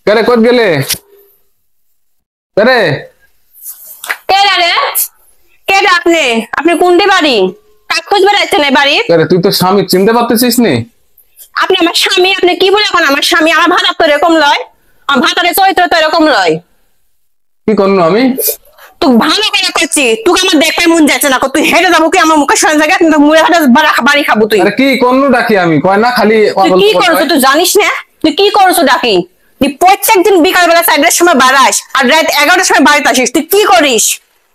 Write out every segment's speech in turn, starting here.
करे कत गेले करे কে রে কে আপনি আপনি কোনটি বাড়ি কাজ খুঁজ বেড়াচ্ছেন এই বাড়ি करे তুই তো স্বামী চিনতে পারতেছিস নি আপনি আমার স্বামী আপনি কি বলে এখন আমার স্বামী আমার ভাত তো এরকম লয় আমার ভাতারে চরিত্র তো এরকম লয় কি করনো আমি তুই ভালো করে করছি তুই আমার দেখতে মন যাচ্ছে না তুই হেঁটে যাবো কি আমার মুখের সামনে জায়গা কিন্তু মুড়ে হাতে বাড়ি খাবো তুই আরে কি করনো ডাকি আমি কয় না খালি তুই কি করছো তুই জানিস না তুই কি করছো ডাকি তুই প্রত্যেকদিন বিকাল বেলা 4টার সময় বাড়াস আর রাত 11টার সময় বাড়িতে আসিস তুই কি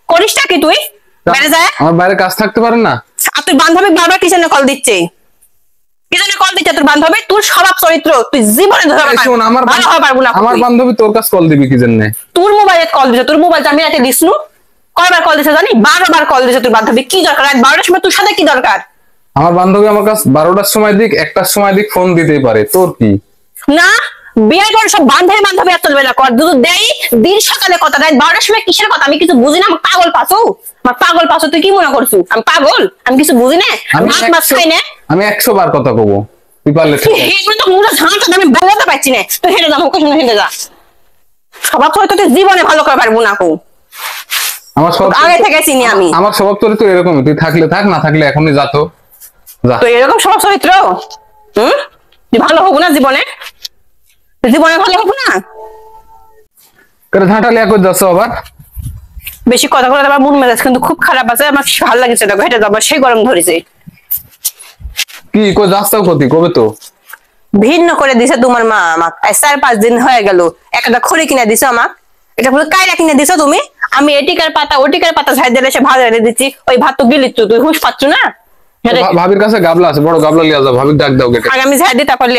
করিসটা কি তুই বাইরে যায় আমার বাইরে কাজ থাকতে পারে না আর তুই বান্ধবী বারবার কি জন্য কল দিচ্ছে কি জন্য কল দিচ্ছে তোর বান্ধবী তোর স্বভাব চরিত্র তুই জীবনে ধরে শোন আমার ভালো হওয়া পারবো না আমার বান্ধবী তোর কাছে কল দিবি কি জন্য তোর মোবাইলে কল দিছে তোর মোবাইলটা আমি রাতে দিস নু কয়বার কল দিছে জানি 12বার কল দিছে তোর বান্ধবী কি দরকার রাত 12টার সময় তোর সাথে কি দরকার আমার বান্ধবী আমার কাছে 12টার সময় দিক 1টার সময় দিক ফোন দিতেই পারে তোর কি না বিয়ের পর সব বান্ধবী আর চলবে না কর দুধ দেই দিন সকালে কথা রাত 12টার সময় কিসের কথা আমি কিছু বুঝি না আমার পাগল পাসু তুই কি মনে করছু আমি পাগল আমি কিছু বুঝি না ভাত মাছ খাই না আমি 100 বার কথা কব তুই পারলে এগুলো তো মুড়া ঝাঁটা আমি বলতে পারছি না তুই হেঁটে যা মুখে শুনে হেঁটে যা স্বভাব চরিত্র তুই জীবনে ভালো করে পারবো না কো আমার সব আগে থেকে চিনি আমি আমার স্বভাব চরিত্র এরকমই তুই থাকলে থাক না থাকলে এখনই যা তো যা তো এরকম স্বভাব চরিত্র তুই ভালো হবো না জীবনে ভালো হবো না করে ঝাঁটালে একই যাচ্ছ আবার বেশি কথা বলে আমার মন মেজাজ কিন্তু খুব খারাপ আছে আমার ভালো লাগছে না হেঁটে যাবো সেই গরম ধরেছে কি কো যাচ্ছাও ক্ষতি কবে তো ভিন্ন করে দিছে তোমার মা আমাকে 4-5 দিন হয়ে গেল একটা খড়ি কিনে দিছো আমাক এটা পুরো কায়রা কিনে দিছো তুমি আমি এটিকার পাতা ওটিকার পাতা ঝাই দিলে সে ভাত রেডে দিচ্ছি ওই ভাত তো গিলিচ্ছ তুই হুঁশ পাচ্ছ না ভাবির কাছে গাবলা আছে বড় গাবলা লিয়া যাও ভাবির ডাক দাও গেটে আগামী ঝাই দিতে পারলে